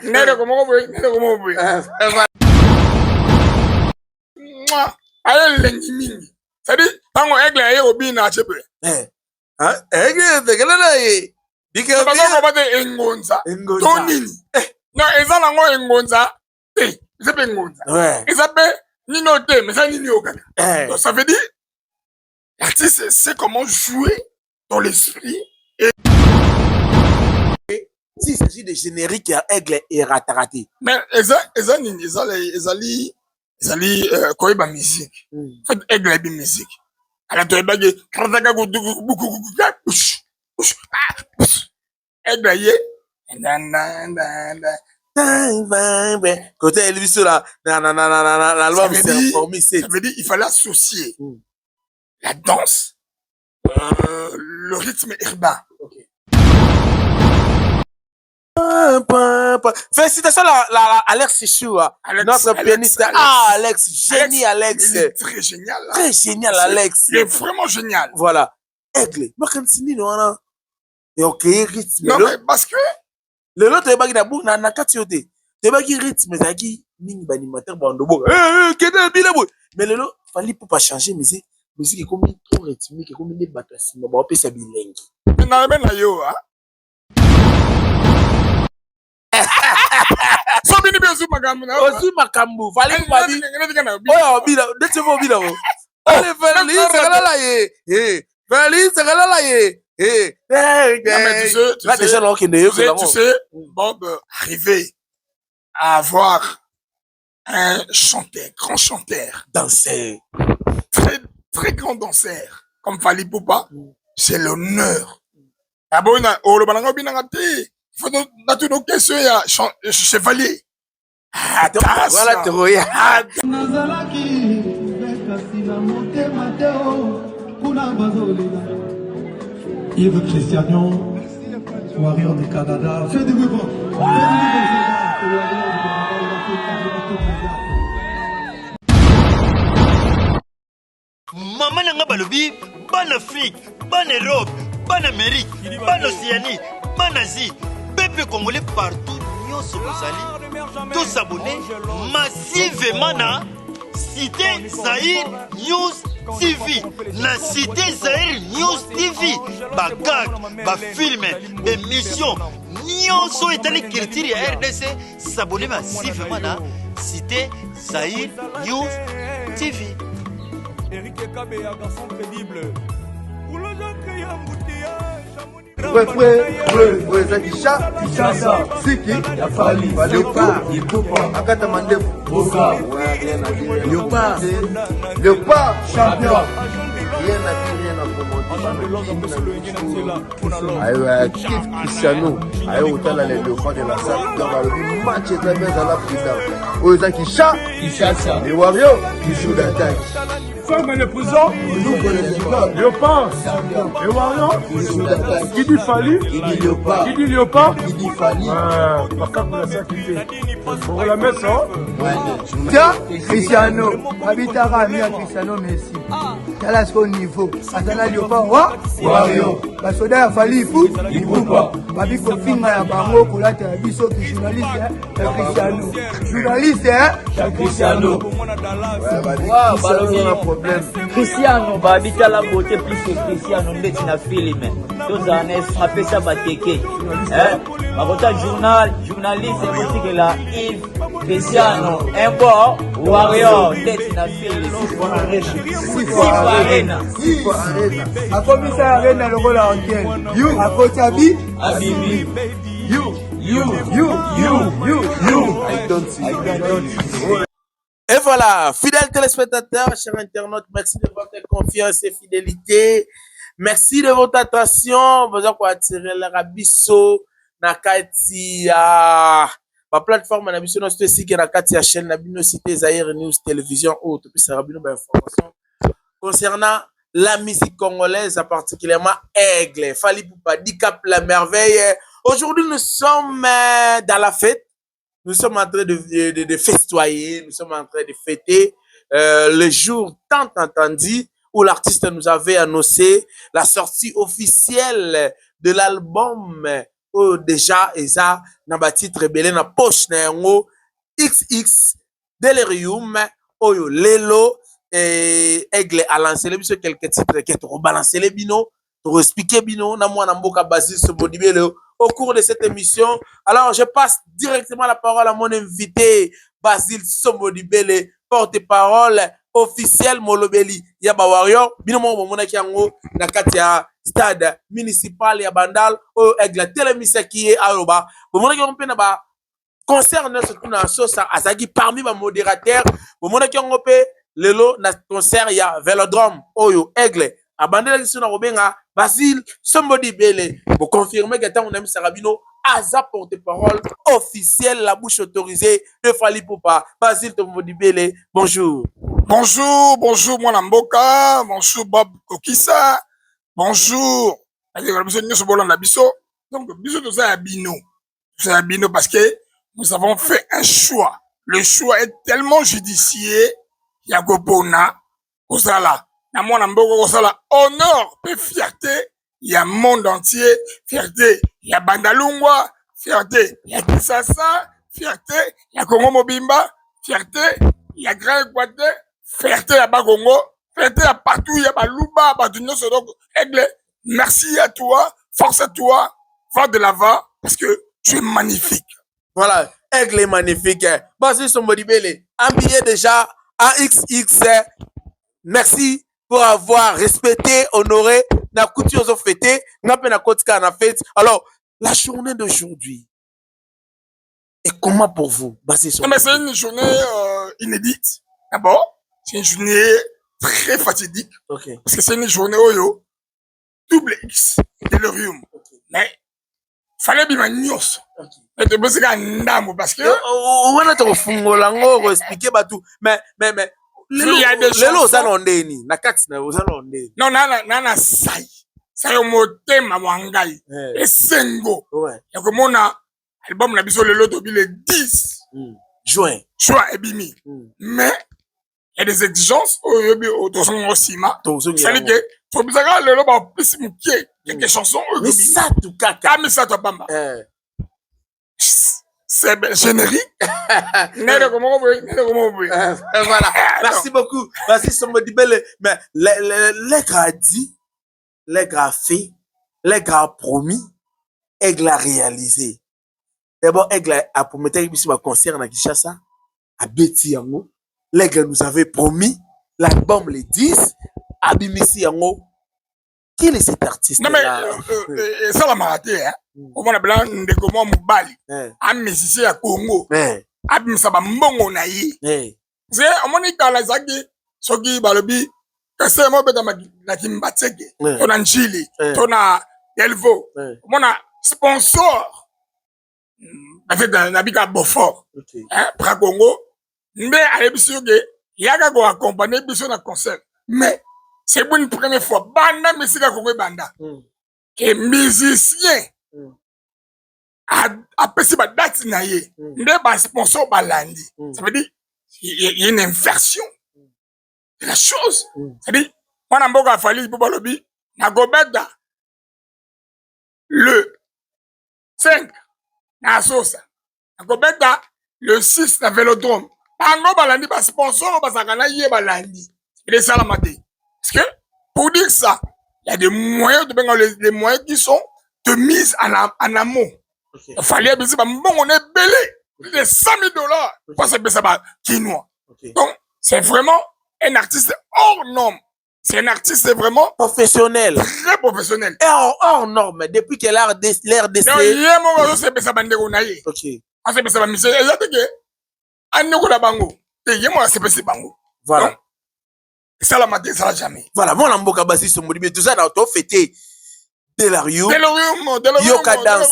Nero comment vous, nero comment vous. Allez lengi mingi. Ça dit, tango aigle aye obi na chepe. Aigle de kala ye. Dika Parce qu'on va te engonza. Tonini. Non, eza nango engonza. C'est pas engonza. Ouais. Ils appellent Nino T, mais ça Nino Okaka. Donc ça veut dire, l'artiste sait comment jouer dans l'esprit. Et s'il s'agit de générique à aigle et rataraté. mais ezali quoi ba musique. En fait, aigle est musique. Alors tu es bagé, aigle yé. Côté Elvis là, l'album s'est informé. Ça veut dire il fallait associer la danse, le rythme urbain. Okay. Félicitations à Alex Choua, notre pianiste. Alex, génie Alex. Il est très génial. Là. Très génial Alex. Il est vraiment génial. Voilà. Aigle, moi quand c'est ni non. Et ok rythme. Non mais parce que le lot est bagui na bou na katiote. Te bagui rythme zaki mingi banimateur bandobo. Keda bilabo. Mais le lot fallait pour pas changer musique. Musique est comme trop rythmique, est comme des batassi, mais on peut ça bilingue. Mais na ben na yo hein. So bini be su makambu na. Osu makambu, fallait pour pas dire. Oh bila, dete vo bila vo. Allez Feli, c'est là ye. Feli, c'est là ye. Tu sais, Bob, arriver à avoir un chanteur, grand chanteur, danseur, très grand danseur, comme Fali Poupa, c'est l'honneur. Ah bon, le balango binangate, il faut dans toutes nos questions, il y a chevalier. Voilà, te regarde. Yves Christianion, Warrior du Canada. Fais du bruit pour Maman n'a pas le bib, ban Afrique, ban Europe, ban Amérique, ban Océanie, ban Asie, peuple congolais partout, nous sommes tous abonnés massivement à Cité Zahir News TV. La Cité Zahir News TV. Bagag, film, émission, nyonso etali culture ya RDC. S'abonner massivement à Cité Zahir News TV. Eric Ekabe, un garçon crédible. Pour le gens qui ont Ouais, Zakisha, Siki, Yafali, Léopard, Akata Mandef, Boka, Léopard, champion. Rien à Cristiano, autant les Léopards de la salle, dans le match est très bien dans la prison. Ouais, Zakisha, les Warriors, qui jouent d'attaque. Femme de prison, Léopard, et Warrior, qui dit Fali, qui dit Léopard, qui dit Fali, pour la messe, tiens, Cristiano, Abitara, Mia Cristiano Messi, Talasco niveau, Atana Léopard, Warrior, Basoda Fali, il faut pas, Babiko Finga ya Bango, Kolata Biso, journaliste, Cristiano, journaliste, Cristiano, Cristiano babita la beauté plus que Cristiano ndeti na film tous années frappé ça bateke bakota journaliste boutique la Yves Cristiano un bon warrior ndeti na film arena akomisa arena lokola antenne you akotabi abibi I don't see. Et voilà, fidèles téléspectateurs, chers internautes, merci de votre confiance et fidélité. Merci de votre attention. Besoin pour attirer la rabisso, nakati ya ma plateforme na biso no site qui nakati ya chaîne na bino Cité Zahir News Télévision autre puis ça rabino ba information concernant la musique congolaise, particulièrement Aigle, Fali Poupa, Dicap la merveille. Aujourd'hui, nous sommes dans la fête. Nous sommes en train de festoyer, nous sommes en train de fêter le jour tant entendu où l'artiste nous avait annoncé la sortie officielle de l'album oyo déjà eza na batitre ebele na poche na yango XX Delirium oyo lelo Aigle a lancé biso quelques titres ke tokobalancele bino expliquer bino na mwana mboka Basile Somodibele au cours de cette émission. Alors je passe directement la parole à mon invité Basile Somodibele, porte-parole officiel Molobeli ya ba Warrior bino mo mona ki yango na kati ya stade municipal ya Bandal o Aigle telemisa ki aloba mona ki mpe na ba concert na surtout na sosa azaki parmi ba modérateurs mona ki yango pe lelo na concert ya Velodrome oyo Aigle abandela kiso na kobenga Basile Somodibele pour confirmer que tant on aime Sarabino aza porte-parole officiel la bouche autorisée de Fally Ipupa. Basile Somodibele, bonjour. Bonjour, bonjour mon Mboka, bonjour Bob Kokissa, bonjour. Donc biso nous a bino. C'est un bino parce que nous avons fait un choix. Le choix est tellement judicieux. Yagopona, Osala, na mwana mboka Osala, honneur et fierté, il y a monde entier, fierté, il y a Bandalungwa, fierté, il y a Kisasa, fierté, il y a Congo Mobimba, fierté, il y a Grand Équateur, fierté à Bagongo, fierté à partout, il y a Baluba, Badunyo, donc, Aigle, merci à toi, force à toi, va de l'avant, parce que tu es magnifique. Voilà, Aigle est magnifique. Basile Somodibele, habillé déjà, AXX, merci pour avoir respecté, honoré, na couture aux fêté, na pena kotika na fête. Alors, la journée d'aujourd'hui est comment pour vous, Basile Somodibele? C'est une journée inédite. D'abord, c'est une journée très fatidique. Okay. Parce que c'est une journée oyo, double X, Delirium. Okay. Mais, fallait bien nyos. Mais tu peux se faire un dame parce que. On a trop fungola ngo expliquer batou. Mais. Il y a des choses. Lelo za ondeni. Na kati na za ondeni. Non, nana sai. Sai o motema wangai. Et sengo. Ouais. Ya komona album na biso lelo to le 10 juin. Juin et bimi. Mais il y a des exigences au toson osima. C'est-à-dire que faut bizarre lelo ba plus mukie quelques chansons. Mais ça tout kaka. Ah mais ça to bamba. C'est générique. Voilà. Merci beaucoup. Basile Somodibele. Mais les gars dit, les gars fait, les gars promis, Aigle a réalisé. D'abord, Aigle a promis un concert à Kinshasa, à Betty Yango. Les gars nous avaient promis l'album les 10 à Bimisi Yango. Qui est cet artiste? Non, mais ça l'a maraté, hein. Au moins, blanc, de comment Moubali, un musicien à Congo, Abim Saba Mbongo Naï. C'est un monique à la Zagi, Sogi Balobi, que c'est moi, la Kimbatseke, ton Anjili, ton Delvo, mon sponsor, avec Nabika Beaufort, pour Congo, mais à l'épisode, il y a qu'à accompagner Bisson à concert. Mais, c'est pour une première fois, Banda Messika Congo Banda, que musicien, a passé ma date naïe, mais ma sponsor balandi. Ça veut dire, il y a une inversion de la chose. Ça veut dire, on a beaucoup à Fally Ipupa lobby, na Gobeda, le 5, na Sosa, na Gobeda, le 6, na Velodrome. Bango balandi, ba sponsor, ba sakana yé balandi. Il est ça la maté. Parce que, pour dire ça, il y a des moyens, les moyens qui sont de mise en amont. Il fallait bien on est belé. Plus de $100,000 pour se baisser quinoa. Donc, c'est vraiment un artiste hors norme. C'est un artiste vraiment professionnel. Très professionnel. Et hors norme. Depuis qu'elle a l'air d'essai. Non, il y a un moment où c'est baisser bandero naïe. Ok. On s'est baisser bandero. Il y a des gens. On ne connaît pas bango. Et il y a moi, c'est baisser bango. Voilà. Donc, ça la maté, ça la jamais. Voilà. Mon amboka Basile Somodibele. Tout ça, dans ton fêté. Delirium. Yoka dance.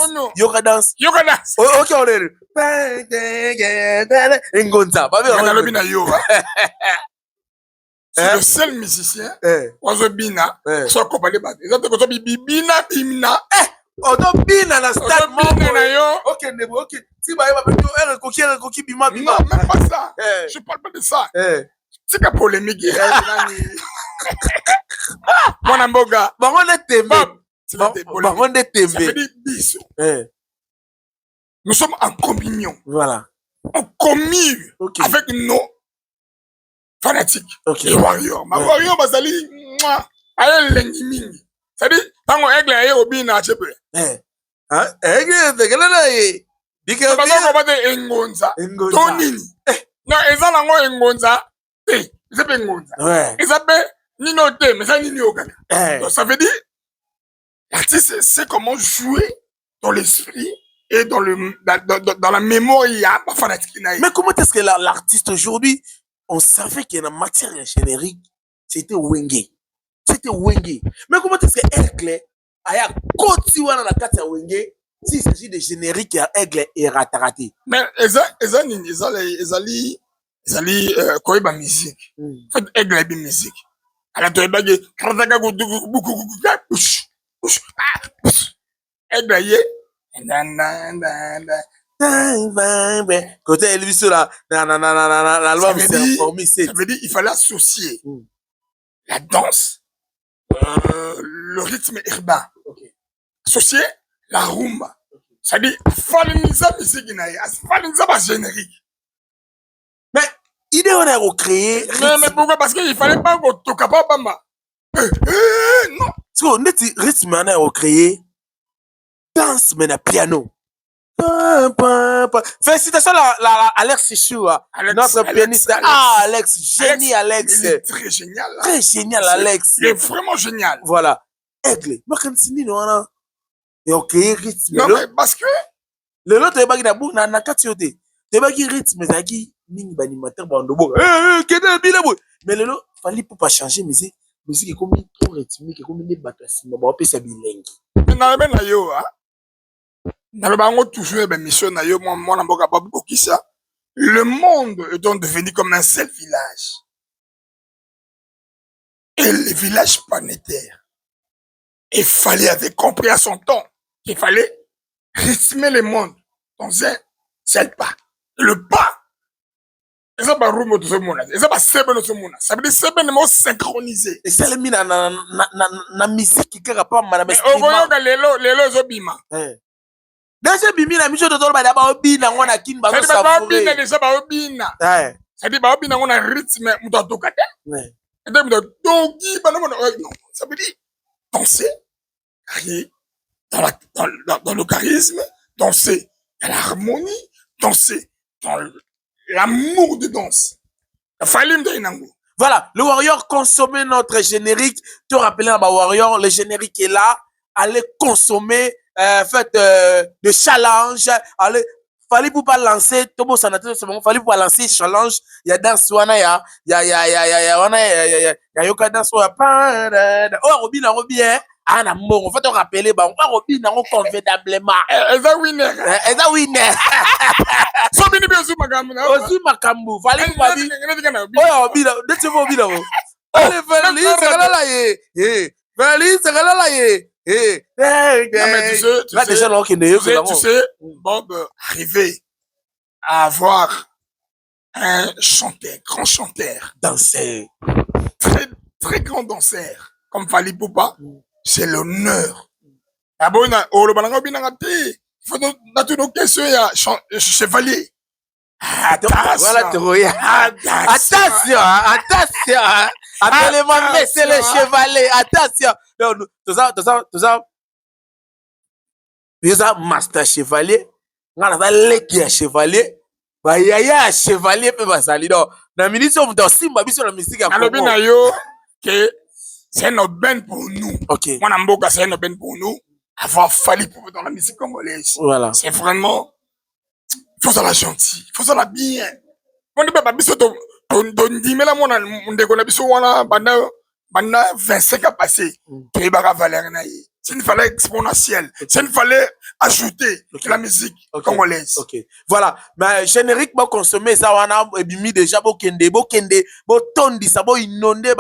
Ok, on est. Ngonza. C'est le seul musicien. Ozo Bina. Soit accompagné par des autres. Ozo Bina. Ozo Bina na stade membre. Ok, nebo. Ok. Si bah il coquille bima. Non, même pas ça. Je parle pas de ça. C'est que polémique. Mon amboga. Bon, on est témoin. Bango nde Ça veut tembe. dire biso. Eh, Nous sommes en communion. voilà. On commune Ok. avec nos fanatiques. Ok. Les warriors. Ma Ouais. warrior, basali, aye lengi mingi. C'est-à-dire, tango aigle aye obi na chepe. Eh. Ah, tegela na ye. Bika Parce qu'on va dire engonza. Engonza. Tonini. Non, eza nango engonza. Eh, c'est pas engonza. Ouais. Eza pe nino te, mais ça nini okaka. Eh. Donc ça veut dire, l'artiste sait comment jouer dans l'esprit et dans la mémoire, il y a pas fanatique. Mais comment est-ce que l'artiste aujourd'hui, on savait qu'il y a une matière générique, c'était Wenge. C'était Wenge. Mais comment est-ce que Aigle a continué dans la carte à Wenge s'il s'agit de générique à Aigle et Ratarati? Mais eza nini, ezali koyeba musique. En fait, aigle a bien musique. Alors tu vas dire, karataka beaucoup, aigle aye. Côté Elvis là, l'album c'est informé. Ça veut dire il fallait associer la danse, le rythme urbain. Associer la rumba. C'est-à-dire, faliniza musique naïe, faliniza pas générique. Mais idée on a recréé. Mais pourquoi? Parce qu'il fallait pas qu'on toque pas bamba. Non. Parce qu'on est rythme on a recréé. Danse mais na piano. Félicitations à Alex Choua, notre pianiste. Ah, Alex, génie Alex. Il est très génial. Là. Très génial Alex. Il est vraiment génial. Voilà. Aigle. Moi, quand c'est nino, et on crée rythme. Non, mais parce que. Le lot, tu es bagui d'abou, na katiote. Tu es bagui rythme, mais qui ming banimateur bandobo. Mais le lot, fallait pour pas changer musique. Musique est comme trop rythmique, est comme des batassi. Mais bon, on peut s'habiller. Mais dans le ben na yo, hein. Dans le bango toujours, ben mission na yo, moi na mboka pas beaucoup qui ça. Le monde est donc devenu comme un seul village. Et les villages planétaires. Il fallait avoir compris à son temps qu'il fallait rythmer le monde dans un seul pas. Le pas. Et ça, bah, roum de ce monde. Et ça, bah, c'est bon de ce monde. Ça veut dire, c'est bon synchronisé. Et ça, le mina na musique qui est rapport à mais au voyant que les zobima. Déjà, bimi na mission de tolo ba d'abord bina ngona kin ba ça dit, bah, obina, déjà, bah, obina. Ça dit, bah, obina, on a rythme, on doit toquer. Et donc, non, ça veut dire danser, crier dans le charisme, danser dans l'harmonie, danser dans l'amour de danse. Voilà, le Warrior consommait notre générique. Tu rappelles à Warrior, le générique est là. Allez consommer, faites de challenge. Allez, fallait pour pas lancer, Tobo Sanateur, c'est bon, fallait pour pas lancer challenge. Il y a dans Swana, il y a yoka dans Swana. Oh, Robin, hein. Ah, na bon, on va te rappeler, bah, on va Robin, on convenablement. Eza winner. Eza winner. So bini be osu makambu na. Osu makambu, fallait pour pas dire. Oh, Robin, de tu vas Robin. Allez, Félix, c'est là, Félix, c'est là, tu sais, Bob, arriver à avoir un chanteur, grand chanteur, danseur, très, très grand danseur, comme Fali Poupa, c'est l'honneur. D'abord, il faut dans nos questions, il y a chevalier. Attention, attention. Appelez-moi Monsieur le Chevalier. Attention. Tout ça. Il y a Master Chevalier. On a l'équipe Chevalier. Bah, il y a Chevalier. Dans ministre, on doit aussi m'habiller la musique. C'est un aubaine pour nous. Ok. Moi, Namboka, c'est un aubaine pour nous. Avoir fallu pour dans la musique congolaise. Voilà. C'est vraiment. Il faut ça la gentil. Il faut ça la bien. On ne peut pas biso ton mais là, on déconne biso, banda 25 ans passé. Tu es bara valeur naïe. C'est une valeur exponentielle. C'est une valeur ajoutée de la musique congolaise. Ok. Voilà. Mais générique, bon, consommer ça, on a bimi déjà, bon, tondi, ça, bon, inondé,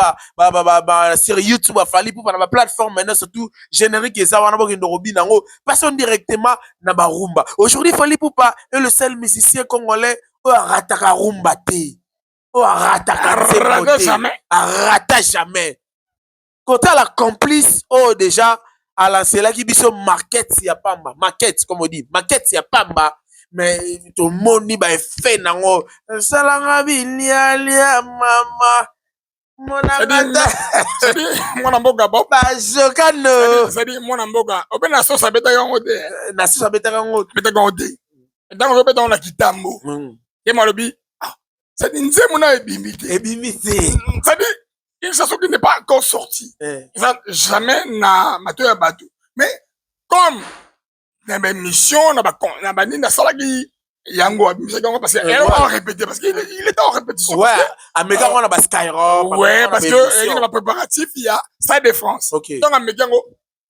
sur YouTube, fallait pour la plateforme, maintenant, surtout, générique, et ça, on a bon, robi, nango, passons directement, na ba rumba. Aujourd'hui, fallait pour pas, et le seul musicien congolais, rataka rumba te. Rataka jamais. Rata jamais. Quand la complice, déjà, alancelaki biso market ya pamba, market comme on dit, market ya pamba, mais tomoni ba effet nango salanga bilialia mama mwana mboka bo bazokano c'est-à-dire mwana mboka obe na sosa betaka yango te na sosa betaka yango te ntango ozobeta yango na kitambo ye malobi c'est-à-dire nzembo na ebimi te c'est-à-dire une chanson qui n'est pas encore sortie jamais na mato ya bato mais comme na baémission na banini nasalaki yango abimisaki yango parce que elle va répéter parce qu'il était en répétition ouais ameka ngo na ba Skyrock ouais parce que il y a préparatif il y a Stade de France donc ameka yango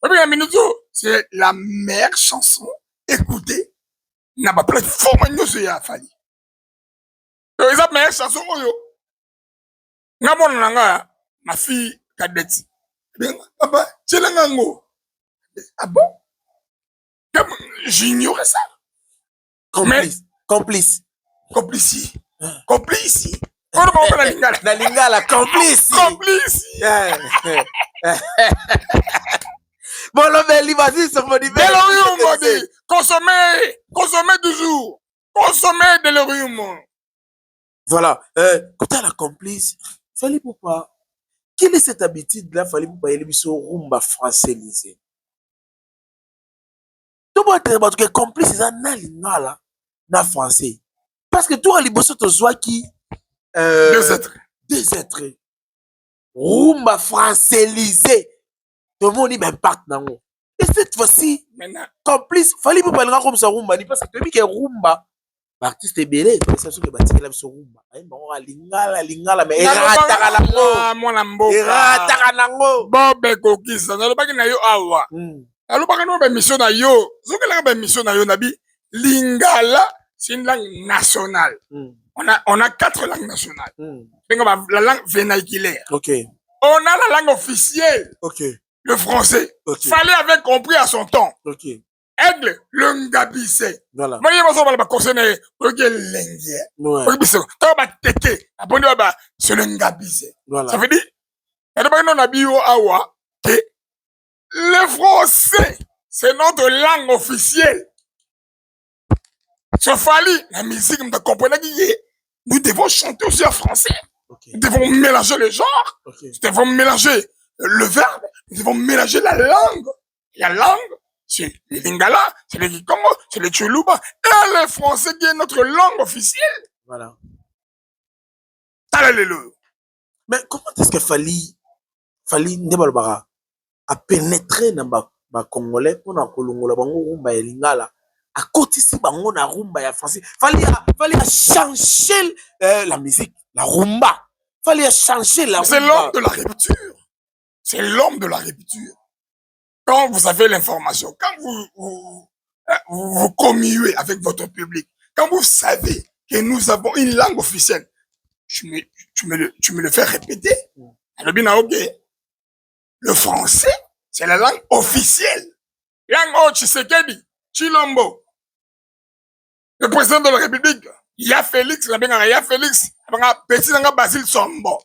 la minute c'est la meilleure chanson écoutée na ba plateforme nyonso ya Fally donc eza meilleure chanson oyo nga mona na nga ma fille cadette papa tielenga ngo ah bon j'ignorais ça. Complice. Complice. Na lingala complice. Bon, l'homme, vas-y, sur mon niveau. Consommez toujours. Consommez de l'orium. Voilà. Quand la complice, fallait pas. Quelle est cette habitude-là? Fallait pas y aller sur rumba françaisisé. Tout le monde est complice, c'est un lingala. Na français parce que toi liboso to zwaki deux êtres rumba françaisé tout le monde même impact nango et cette fois-ci maintenant complice fallait pas parler comme ça rumba ni parce que tu dis que rumba artiste belé ça ce que batikela biso rumba ay bango lingala mais erataka nango bobe kokisa nalobaki na yo awa alobaka no ba mission na yo zokelaka ba mission na yo nabi lingala c'est une langue nationale. On a 4 langues nationales. La langue véhiculaire. Okay. On a la langue officielle. Okay. Le français. Okay. Fallait avoir compris à son temps. Okay. Aigle, le ngabise. Voilà. Moi, je vais conseiller le lengue. C'est le ngabise. Voilà. Ça veut dire, que le français, c'est notre langue officielle. Ce Fally, la musique, vous comprenez que nous devons chanter aussi en français. Okay. Nous devons mélanger les genres. Okay. Nous devons mélanger le verbe. Nous devons mélanger la langue. La langue, c'est le lingala, c'est le kikongo, c'est le tchoulouba. Et le français qui est notre langue officielle. Voilà. Alléluia. Mais comment est-ce que Fally Ndebalobara a pénétré dans ma Congolais pour na kolongola bango rumba ya lingala? À côté si bango na rumba ya français fallait changer la musique la rumba fallait changer la rumba. C'est l'homme de la rupture, c'est l'homme de la rupture. Quand vous avez l'information, quand vous commuez avec votre public, quand vous savez que nous avons une langue officielle, tu me le fais répéter. Le français c'est la langue officielle. Langue Tshisekedi, Chilombo. Le président de la République, Y'a Félix, petit Basile Sombo.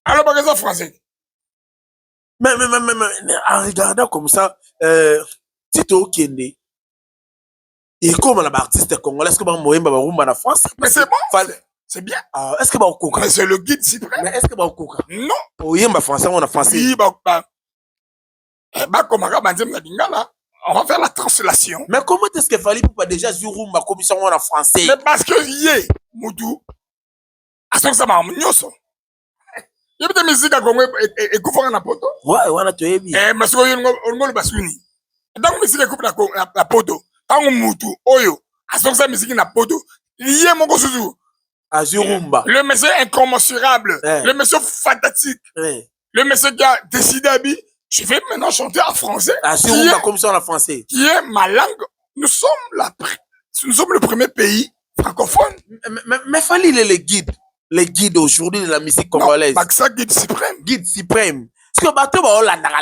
Alors, par exemple, français. Mais, en regardant comme ça, Tito Kende, et comme l'artiste congolais, est-ce que Moïmba Barumba en France? Mais c'est bon, c'est bien. Est-ce que Baoukoka? Mais c'est le guide suprême. Mais est-ce que Baoukoka? Non. Moïmba français, on a français. Oui, on va faire la translation. Mais comment est-ce qu'il fallait pas déjà jouer rumba comme ça en français? Mais parce que yé, Moudou, à ce que ça m'a amené. Il y a des musiques à Congo et Koufara na poto. Ouais, on a tout aimé. Mais ce qu'on le basuni. Donc musique coupe la poto. Quand Moudou, Oyo, à ce que ça musique na poto. Yé mon gosouzou. À jouer rumba. Le monsieur incommensurable. Le monsieur fantastique. Le monsieur qui a décidé à dire. Je vais maintenant chanter en français. Comme ça en français. Qui est ma langue. Nous sommes le premier pays francophone. Mais fallait les guides. Les guides aujourd'hui de la musique congolaise. Non, ça guide suprême. Guide suprême. Parce que bateau ba landara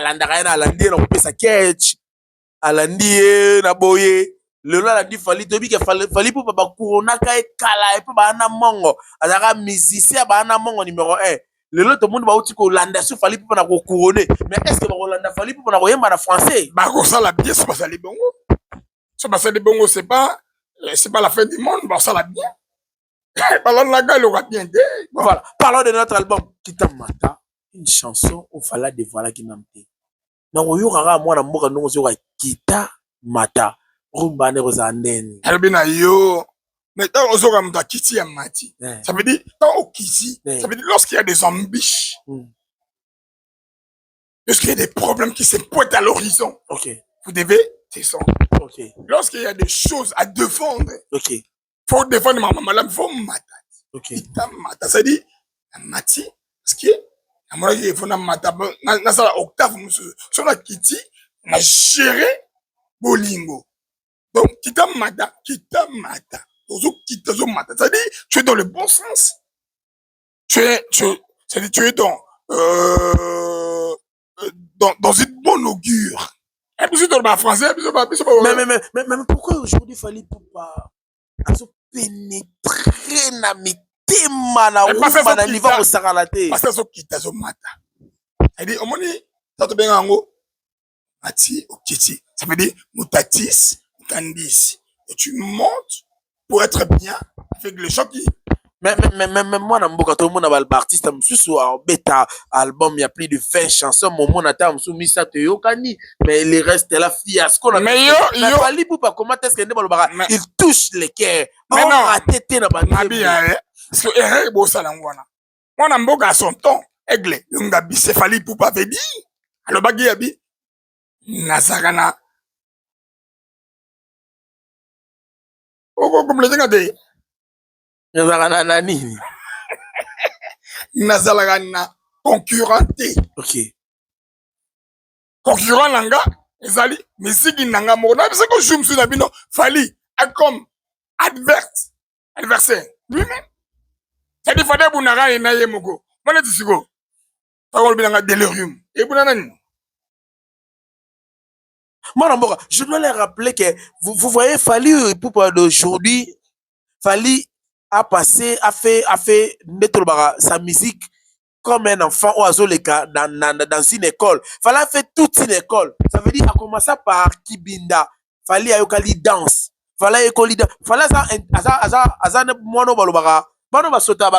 on peut sa catch. Alandi na boye. Le là la dit fallait pour papa corona ka kala et pas ba na mongo. Azara musicien ba na mongo numéro 1. lelo to monde ba uti ko landa sur Fally Ipupa na ko couronner mais est-ce que ba Rolanda Fally Ipupa na ko yemba na français Bah ça la bien c'est pas ça les bongo. C'est pas ça les bongo c'est pas la fin du monde, bah ça la bien. Parlons de la gueule, on va bien dire. Voilà, parlons de notre album Kitamata, une chanson au fala de voilà qui n'a pas. Na oyo kaka mwana mboka ndongo zo ka Kitamata. Rumba ne rozandeni. Albina yo. Mais quand on sort comme Kiti et Mati, ça veut dire, quand on Kiti, ça veut dire lorsqu'il y a des ambitions, lorsqu'il y a des problèmes qui se pointent à l'horizon, vous devez descendre. Lorsqu'il y a des choses à défendre, faut défendre ma maman, là, faut mata. Ça dit, Mati, parce que, à mon avis, il faut mata, dans la octave, sur la Kiti, on a géré Bolingo. Donc, Kitamata. C'est-à-dire, tu es dans le bon sens. C'est-à-dire, tu es dans une bonne augure. Et puis, tu es français, mais pourquoi aujourd'hui Fally Ipupa pénétrer na mitema na rumba na niveau au sakalate? Parce que ça quitte zo mata. C'est-à-dire, au moni, ça te bien en Mati au Kiti. Ça veut dire, Moutatis, Candice. Et tu montes pour être bien avec les gens qui. Mais moi, dans beaucoup de monde, artiste, bêta album, il y a plus de 20 chansons. Mon monde attend, mais les restes là, fiasco. Mais yo, Fally Ipupa, comment est-ce qu'il il touche les cœurs. Mais non, parce que beau ça l'angwana. Moi, dans beaucoup à son temps, aigle, l'ungabi, c'est Fally Ipupa avait dit. Alors, bagi abi, Nazarana. Comme les gens de Nazarana nini? Nazarana concurrenté. Concurrent nanga, ezali, musique nanga mona, parce que je me suis dit, Fally, comme adversaire, lui-même. C'est dit, Fally Bunara et Naye Mogo. Moi, je dis, parole bien delirium. Et Bunanani. Je dois les rappeler que vous voyez Fally Ipupa d'aujourd'hui, Fally a fait sa musique comme un enfant ou azoleka dans une école. Fally a fait toute une école. Ça veut dire, a commencé par Kibinda. Fally a yokali danse. Fally a yokali danse. Fally a mono balobara. Mano basota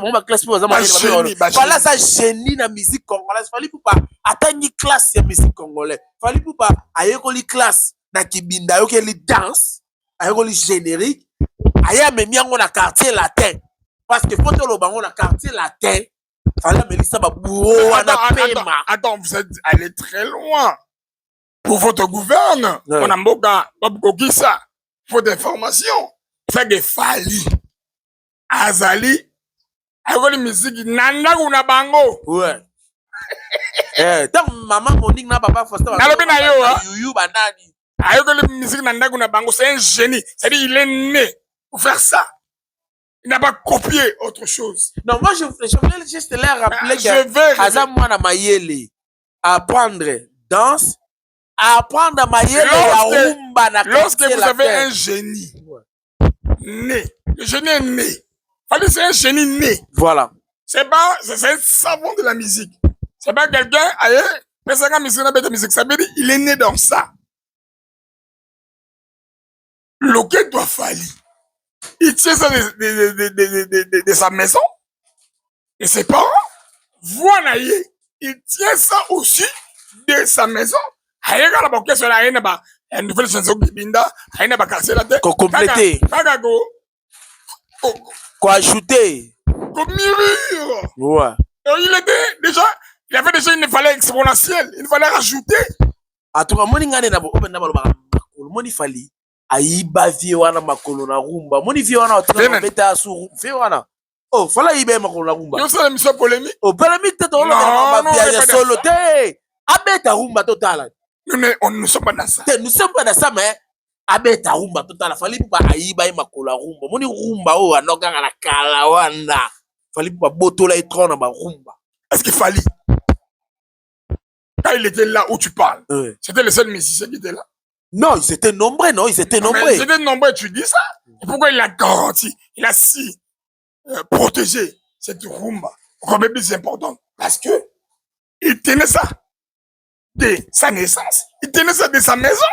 mon classe pour Fally a génie na musique congolaise. Fally Ipupa atteindre classe ya musique congolaise. Fally Ipupa a yokali classe na Kibinda yokali danse. A yokali générique. Aya memi yango na quartier latin parce que faut le bango na quartier latin fala melisa baburo wana pema. Attends, vous êtes allé très loin pour votre gouverne. On a mboka baboko ça faut des formations. Fait que Fally azali ayoli musique nanda kuna bango. Ouais. Tant maman Monique na papa Foster nalobi na yo yuyu banani ayoli musique nanda kuna bango, c'est un génie. C'est-à-dire il est né pour faire ça. Il n'a pas copié autre chose. Non, moi je voulais juste leur rappeler que Azam Mwana Mayele apprendre danse, apprendre Mayele la rumba na. Lorsque vous avez un génie né, le génie est né. Fally, c'est un génie né. Voilà. C'est un savant de la musique. C'est pas quelqu'un ailleurs, mais c'est un musique. Ça veut dire il est né dans ça. Loquet doit Fally. Il tient ça de sa maison. Et ses parents, voilà, il tient ça aussi de sa maison. Il y a une nouvelle chanson qui binda, il y a quartier là. Compléter. Quoi ajouter. Comme mûrir. Ouais. Il avait déjà une valeur exponentielle. Il fallait rajouter. En tout cas, Fally. Aïba vie wana makolo na rumba. Moni vie wana otana beta suru. Vie wana. Oh, fala ibe makolo na rumba. Yo ça l'émission polémique. Oh, polémique te tolo na bia solo te. Abeta rumba totala. On ne sommes pas dans ça. Nous sommes pas dans ça mais abeta rumba totala. Fally Ipupa aïba makolo na rumba. Moni rumba o anoka na kala wana. Fally Ipupa botola etrona ba rumba. Est-ce qu'il Fally quand il était là où tu parles, c'était le seul musicien qui était là? Non, ils étaient nombreux, non, ils étaient nombreux. Mais ils étaient nombreux, tu dis ça? Et pourquoi il a garanti, il a si protégé cette rumba? Encore plus important. Parce que il tenait ça de sa naissance. Il tenait ça de sa maison.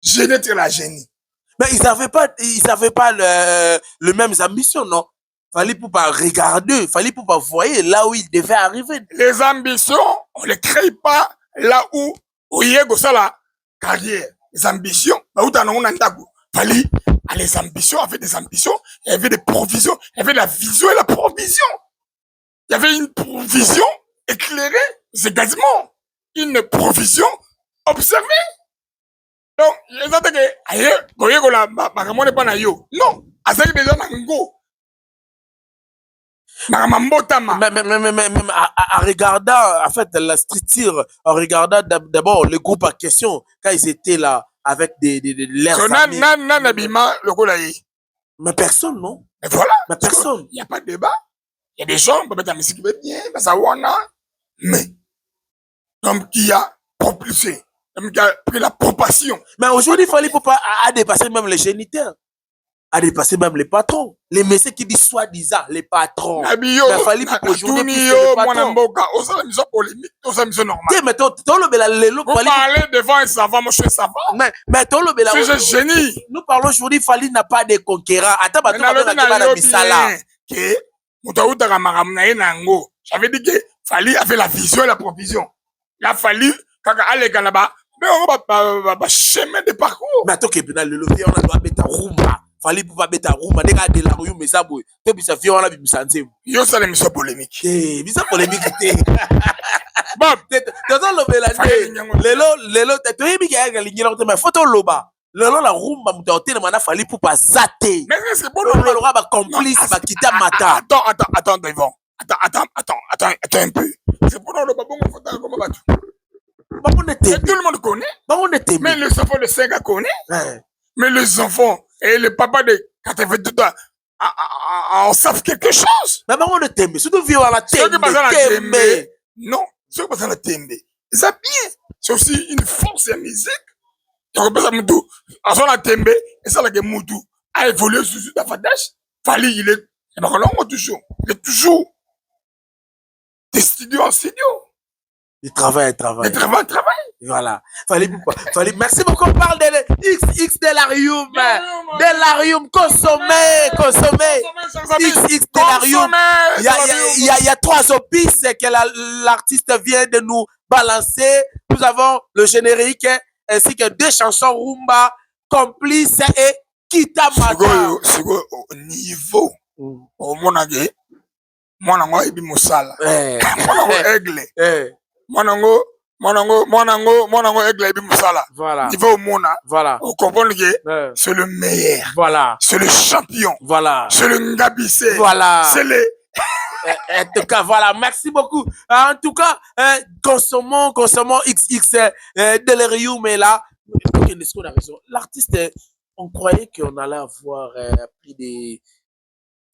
Génie était la génie. Mais ils n'avaient pas le même ambition, non? Fallait pour pas regarder, fallait pour pas voir là où il devait arriver. Les ambitions, on ne les crée pas là où il y a la carrière. Les ambitions, là où on a fallait les ambitions, avec des ambitions, il y avait des provisions, il y avait la vision et la provision. Il y avait une provision éclairée, c'est quasiment une provision observée. Donc, les autres que, ailleurs, non, c'est déjà nango. Mais en regardant, en fait, la structure, en regardant d'abord le groupe en question, quand ils étaient là, avec leurs amis. Mais personne, non? Mais voilà. Mais personne. Il n'y a pas de débat. Il y a des gens, peut-être la musique va bien, ça va, mais, comme qui a propulsé, comme qui a pris la propagation. Mais aujourd'hui, il fallait pas dépasser même les géniteurs. À dépasser même les patrons. Les messieurs qui disent soi-disant les patrons. Mais il fallait pour qu'aujourd'hui puisse les patrons. Mais vous parlez devant un savant, moi je suis savant. Mais je suis génie. Nous parlons aujourd'hui, il fallait n'a pas de conquérants. Attends, j'avais dit que fallait avait la vision et la provision. Il a fallu quand aller là-bas, mais on va chemin de parcours. Mais attends que le levier on a doit mettre rumba. Fallait pour pas mettre rumba dès que de la rue mais ça boy. Toi puis ça fait on a bi santé. Yo ça l'émission polémique. Eh, bisa polémique té. Bob, t'as le bela lelo t'as yebi ga ga lingila mais photo loba. Lelo la rumba mutote na fallait pour pas zater. Mais c'est bon le roi ba complice ba kita mata. Attends Devon. Attends un peu. C'est pour le babon photo comme battu. Tout le monde connaît. Mais les enfants de 5 ans connaissent. Mais les enfants et les papas de 82 ans en savent quelque chose. Mais on est tembe. Surtout vieux à la tembe. Non, ceux qui passent à la tembe. C'est bien. C'est aussi une force de musique. Donc, à son la tembe, et ça, la Moudou a évolué sous la Fadash. Fali, il est toujours des studios en studio. Il travaille. Voilà. Fallait. Merci beaucoup. On parle de XX Delarium. Delarium, consommer. XX Delarium. Il y a 3 opus que l'artiste vient de nous balancer. Nous avons le générique ainsi que 2 chansons rumba, Complice et Kita Mata. C'est quoi au niveau? Au monagé. Monango ibi musala. Monango aigle. Monango aigle ibi musala. Voilà. Niveau mona. Voilà. Au comprendre que c'est le meilleur. Voilà. C'est le champion. Voilà. C'est le ngabissé. Voilà. C'est le en tout cas, voilà, merci beaucoup. En tout cas, consommons XX Delirium, mais là, on a raison. L'artiste, on croyait qu'on allait avoir plus de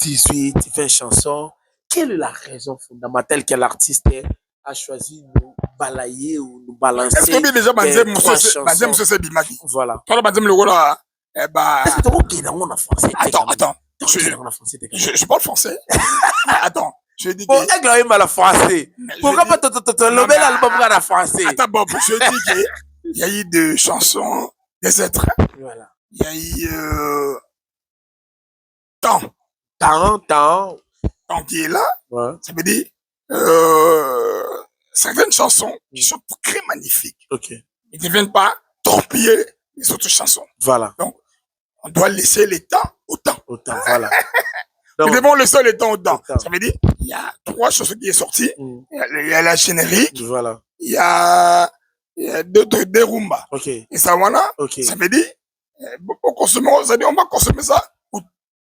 18, 20 chansons. Quelle est la raison fondamentale que l'artiste a choisi de nous balayer ou nous balancer? Est-ce que déjà, Banzem c'est Bimaki? Voilà. Toi, Banzem le rôle, est-ce que tu as en français? Attends. Je parle français. Attends. Je dis que. Aigle a mal français. Pourquoi pas le bel album en français? Attends, Bob, je dis qu'il y a eu des chansons, des êtres. Voilà. Il y a eu. Temps qui est là. Ouais. Ça veut dire. Certaines chansons qui sont très magnifiques. Ok. Ils ne deviennent pas torpiller les autres chansons. Voilà. Donc, on doit laisser le temps au temps. Voilà. Donc, nous devons laisser le temps au temps. Ça veut dire, il y a 3 chansons qui sont sorties. Il y a la générique. Voilà. Il y a des rumba. Ok. Et ça, voilà. Ok. Ça veut dire, on va consommer ça.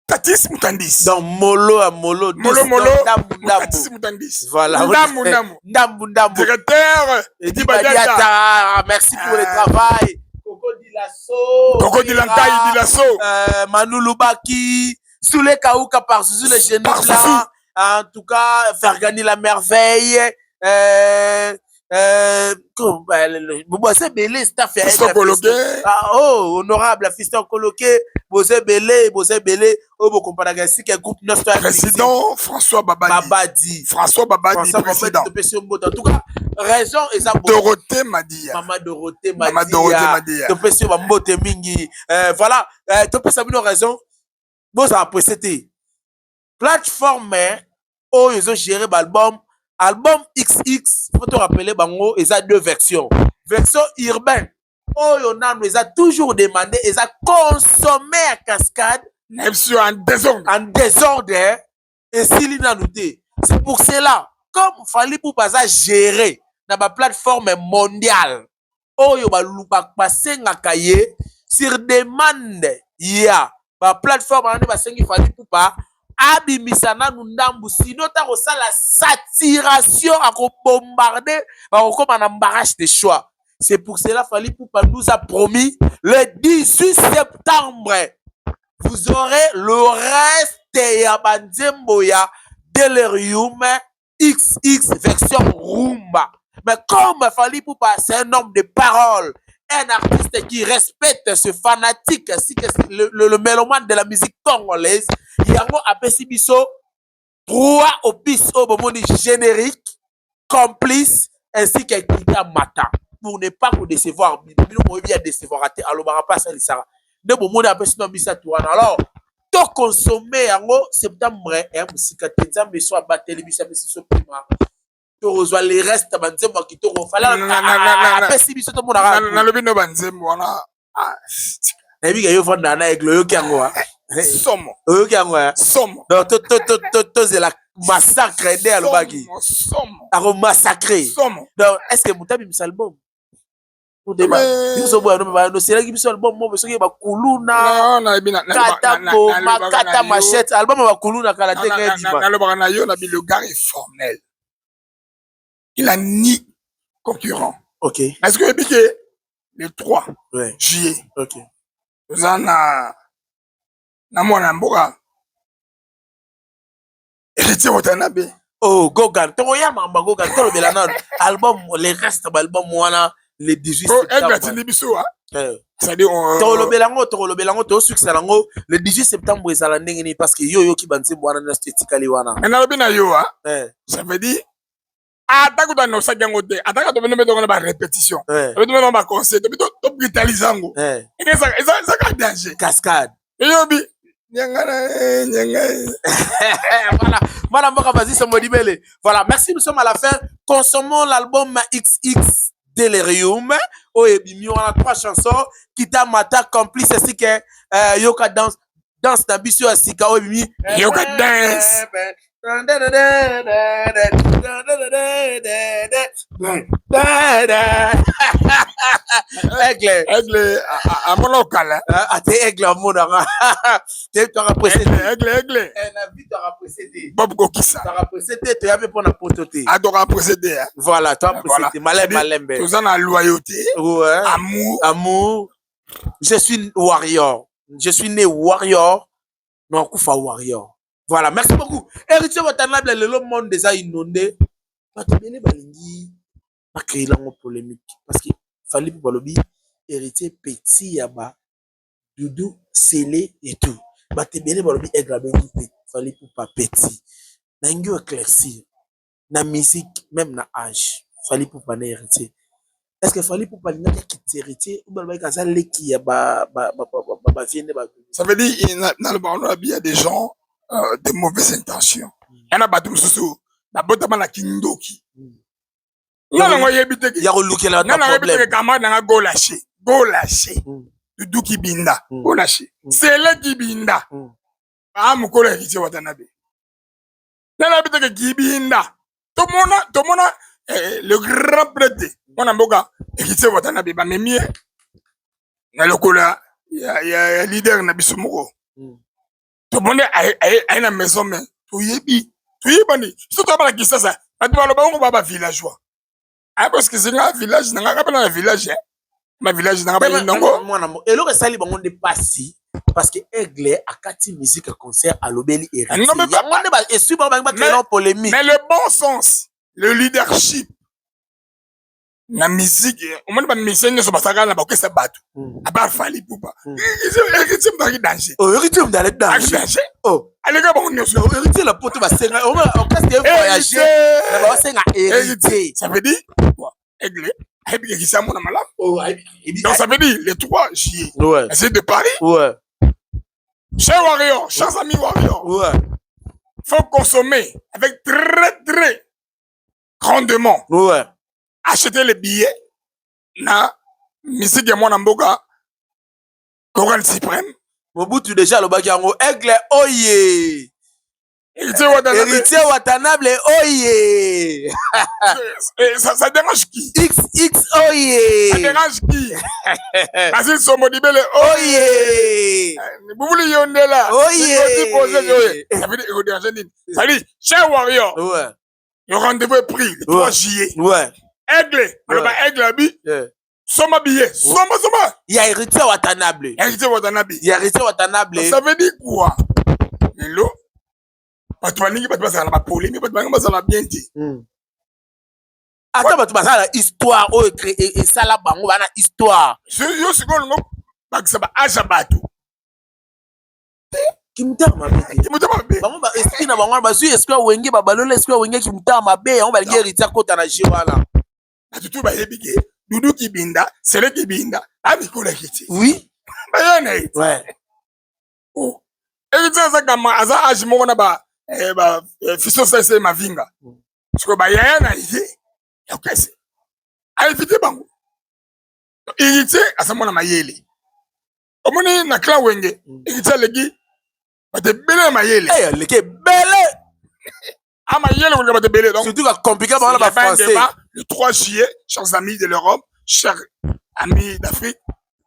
Tatis Moutandis. Donc, molo à molo. Tatis Moutandis. Voilà. Ndambu. Directeur. Edi Badiata. Merci pour le travail. Coco Dilasso. Manu Lubaki. Soule Kaouka par Suzu le génie là. En tout cas, faire gagner la merveille. Bosé Belé, staff ya Fiston Coloqué. Oh, honorable Fiston Coloqué, Bosé Belé, oh, vous comprenez si que groupe nostra Président François Babadi. François Babadi, président. En tout cas, raison et ça. Dorothée Madia. Maman Dorothée Madia. Topesi Bambote Mingi. Voilà, topesi une raison. Bon, ça a précédé. Plateforme, oh, ils ont géré l'album. Album XX, faut te rappeler, bango, ils ont deux versions. Version urbaine, oh, ils ont toujours demandé, ils ont consommé à cascade. Même sur un désordre. En désordre, et s'il y a noté. C'est pour cela, comme Fally Ipupa a géré dans la plateforme mondiale, oh, ils ont passé à cahier sur demande, il y a la plateforme, Fally Ipupa. Abimisana nundambu sino ta la saturation à bombarder comme un embarras de choix. C'est pour cela Fally Ipupa nous a promis le 18 septembre vous aurez le reste ya banzembo ya Delirium XX version rumba. Mais comme Fally Ipupa c'est un homme de parole, un artiste qui respecte ce fanatique, ainsi que le mélomane de la musique congolaise, Yango apesi biso 3 opus au moment générique, complice, ainsi que Kita Mata. Pour ne pas vous décevoir, nous bien décevoir, alors on va pas ça les Sarah. De moment apesi no bisa tuana. Alors, to consommer yango septembre et musika tenza meso a bateli bisa meso prima. To reçoit les restes banzembo qui to refala apesi biso to mona. Na lobi no banzembo wana. Ebi ga yo fonda na eglo yo kyango. Somo. Somo. Donc, c'est la massacre de Alobagi. Somo. Alors, massacré. Somo. Donc, est-ce que vous avez mis l'album? Pour débat. C'est là qu'il y a l'album. Moi, je suis Kuluna. Kata machette. Album va Kuluna. Le gars est formel. Il a ni concurrent. Ok. Est-ce que vous le 3 juillet. Ok. Vous en avez. Na mwana mboka héritier Watanabe. Oh Gogan to ya mamba Gogan to le belana album les restes album wana le 18 septembre. Elle a tini biso hein. Ça dit on to le belango to succès lango le 18 septembre ezala ndenge ni parce que yo ki banze mwana na statistically wana. Na lobi na yo hein. Ça veut dire atako dans nos sagango de atako to benobe to ba répétition. To benobe ba concert to brutalizango. Et ça ka danger. Cascade. Et yobi voilà, voilà, merci, nous sommes à la fin. Consommons l'album XX Delirium. Oh, et on a 3 chansons. Kita Mata, complice, ainsi que Yoka Dance, Dance Nabisio Asika, oh, Yoka Dance. Aigle à mon local. T'es aigle à mon local. Tu auras précédé. Aigle. Tu auras précédé. Bob Kokissa. Tu auras précédé. Tu as fait pour la prototype. Tu auras précédé. Voilà, tu as précédé. Malembe. Tu as la loyauté. Ouais. Amour. Je suis warrior. Je suis né warrior. Non, Koufa warrior. Voilà, merci beaucoup. Héritier Watanabe, le monde déjà inondé. Batebele balingi a créé la polémique parce qu'il fallait pour le héritier petit yaba Doudou scellé et tout. Batebele balobi eglabengi petit, fallait pour pas petit. Nangi éclaircir na musique même na âge, fallait pour pas héritier. Est-ce que fallait pour pas n'importe qui héritier ou balba kaza leki ya ba vienne ba. Ça veut dire dans le barreau il y a des gens de mauvaises intentions. Il y en a battu sous la botte à la kindoki. Non, non, il y a un camarade dans go lâcher. Go lâcher. Doudou qui binda. Go lâcher. C'est là qui binda. Ah, mon collègue qui s'est Watanabe. Non, non, qui binda. Tout le monde, le grand prêtre. On a boga. Qui s'est Watanabe. Bah, mais mieux. Dans le collègue, il y a un leader na bisumoko. Tout le monde a une maison, mais tout y est bi. Tout y est bani. Surtout à la qui ça. Tu vas le bas, on va villageois. Ah, parce que c'est un village, n'a pas un village, hein. Ma village n'a pas un nom. Et le sali bango ne passe parce que Aigle a 4 musiques à concert à l'Obéli et non, mais polémique. Mais le bon sens, le leadership, na musique au moins ba musicien nyonso basaka na bakesa bato à part Fally Ipupa héritier mdaki danger héritier mdale danger oh alega ba nyonso héritier la poto basenga au moins orchestre voyager na ba senga héritier ça veut dire quoi aigle habi ki sa mona malam donc ça veut dire les 3 juillet ouais c'est de Paris ouais chers warriors chers amis warriors ouais faut consommer avec très grandement ouais acheter les billets na musique ya mwana mboka Coran Suprême Mobutu déjà le bagango aigle oye héritier Watanabe oye ça dérange qui XX oye ça dérange qui Basile Somodibele oye Boubouli Yondela oye ça veut dire ça dit cher warrior ouais le rendez-vous est pris le 3 juillet ouais aigle maloba aigle abi soma billet soma il y a héritier Watanabe ça veut dire quoi lelo bato balingi bato bazala na bapolémi bato balingi bazala bien te ata bato bazala histoire oyo esala bango bana histoire yo sikoyo olingo bakisa baage ya bato kimutaka mabe bango ba esprit na bango bazwi esprit wenge babalola esprit wenge kimutaka mabe yango balingi héritier kota na jeu wana bato tu bayebi ke dudu kibinda sele kibinda abikola kiti oui bayana iti ouais oh héritier azakama aza age moko na ba fiso sese mavinga siko bayaya na ye yakese aevite bango héritier asamona mayele omoni na clan wenge héritier aleki bate bele mayele leki bele mayele wenge bate bele donc surtout ka compliqué bango na ba français le 3 juillet chers amis de l'Europe chers amis d'Afrique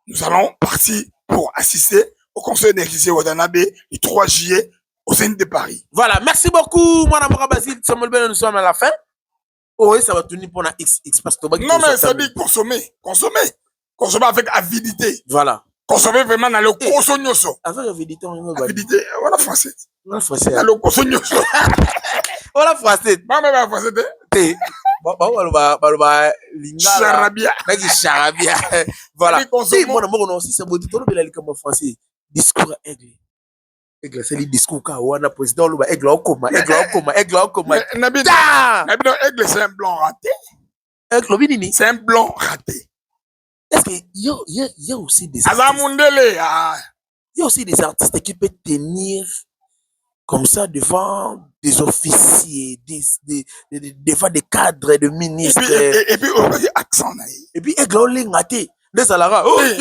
nous allons partir pour assister au concert d'Héritier Watanabe le 3 juillet au Zénith de Paris. Voilà, merci beaucoup, mon amour Basile. Nous sommes à la fin. Oh, ça va tourner pour la XX parce que non, mais ça dit consommer avec avidité. Voilà. Consommer vraiment dans le consomnyoso. Avec avidité, avidité, voilà français. Voilà français. Dans le consomnyoso. Voilà français. Maman, français. Charabia. Charabia. Voilà. Si, mon amour, non, si c'est bon, tu as comme français. Discours aigle. Aigle, c'est le discours quand on a président, aigle au coma. Nabi, aigle, c'est un blanc raté. Aigle, c'est un blanc raté. Est-ce qu'il y a aussi des artistes? Il y a aussi des artistes qui peuvent tenir comme ça devant des officiers, devant des cadres, des ministres. Et puis, on va dire accent. Et puis, aigle, on l'a raté. Les salariés,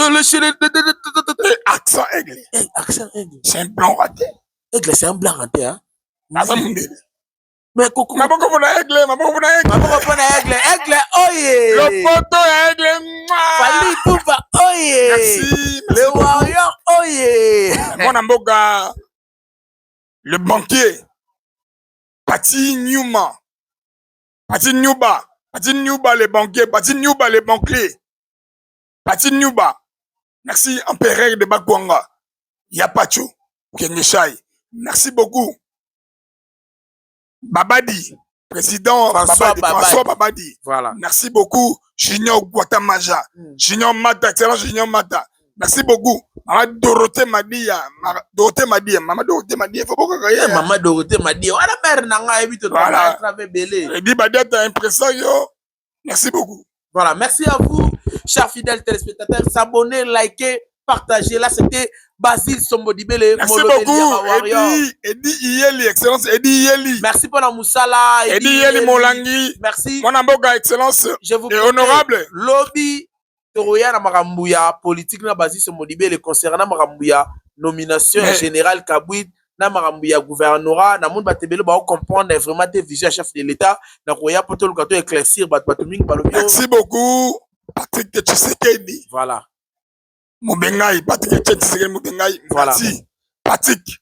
accent aigle. Accent aigle. C'est un blanc raté. Aigle, c'est un blanc raté, hein? Mais coucou. Ma beaucoup pour aigle. Aigle, oye. Le poteau aigle. Fally Ipupa, oye. Merci. Le warrior, oye. Mon amboga. Le banquier. Pati Newman. Pati Newba, les banquiers. Pati Newba, les banquiers. Pati Newba, merci Empereur de Bakwanga, Yapacho, Keneshai, merci beaucoup. Babadi, président François Babadi, voilà. Merci beaucoup. Junior Guatamaja, Junior Mata, excellent Junior Mata, merci beaucoup. Maman Dorothée Madia, maman Dorothée Madia, faut pas que maman Dorothée Madia, voilà mère nanga évite voilà. Travailler belé. Et dit Badia t'as impression, merci beaucoup. Voilà, merci à vous, chers fidèles téléspectateurs. S'abonner, liker, partager. Là, c'était Basile Somodibele. Merci beaucoup. Edi Iyeli, excellence. Edi Iyeli. Merci pour la Moussala. Edi Iyeli Molangi. Merci. Mon amboga, excellence. Je vous prie. Honorable. Lobby Toroya na Marambuya, politique na Basile Somodibele concernant Marambuya, nomination générale Kabouit. Na Marambuya gouvernorat na monde batebele ba comprendre vraiment des visions chef de l'état na koya poto le kato éclaircir batuming balobio. Merci beaucoup Patrick Tshisekedi. Voilà. Mubengai Patrick Tshisekedi Mubengai. Voilà. Merci Patrick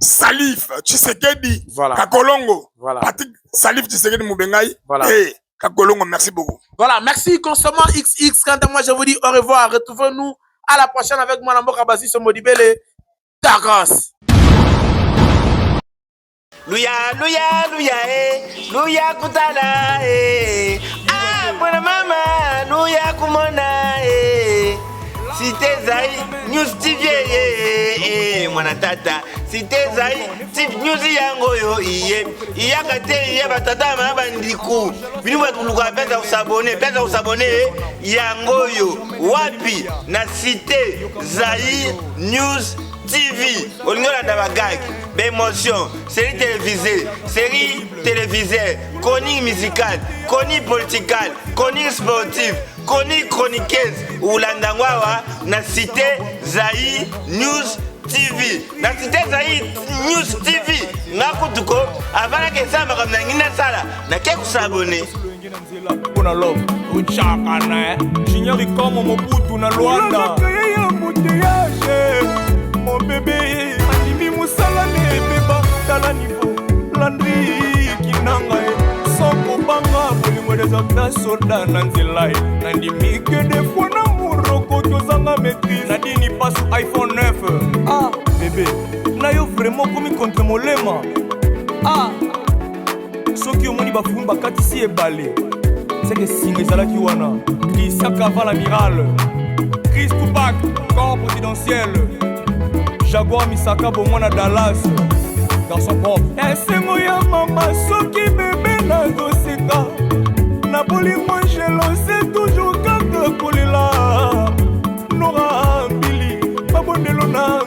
Salif Tshisekedi. Voilà. Kakolongo. Voilà. Patrick Salif Tshisekedi Mubengai. Voilà. Hey, Kakolongo, merci beaucoup. Voilà, merci consommant XX. Quant à moi, je vous dis au revoir. Retrouvons-nous à la prochaine avec mon amour Basile Somodibele. Ta grâce. Luya, luya, luya, luya kutala, mwana mama nuya kumona Cité Zai News TV mwana tata Cité Zai News yango yo iyaka te iya batata ma bandiku bini batuluka pesa usabone yango yo wapi na Cité Zai News TV olingola dabagag d'émotion série télévisée chronique musicale chronique politique chronique sportive chronique chroniqueuse ulandangwawa na Cité Zai News TV na Cité Zai News TV ngakutuko avana kesamba comme ngina sala na ke kusabone kuna love uchaka na chinyori comme Mobutu na Luanda mon bébé animi musala ne beba tala niveau landri kinanga soko banga bolingo des acteurs soldats na nzela nandimi que des fois na muroko tozanga maîtrise nadini passe iPhone 9 bébé na yo vraiment komi contre molema soki omoni bafumu bakatisi ebale seke singa ezalaki wana Christian Caval amiral Chris Tupac corps présidentiel Jaguar Misaka bomona Dallas garçon propre esengo ya mama soki bebe nazoseka na bolingo ngelo c'est toujours kaka kolela nora mbili babondelo na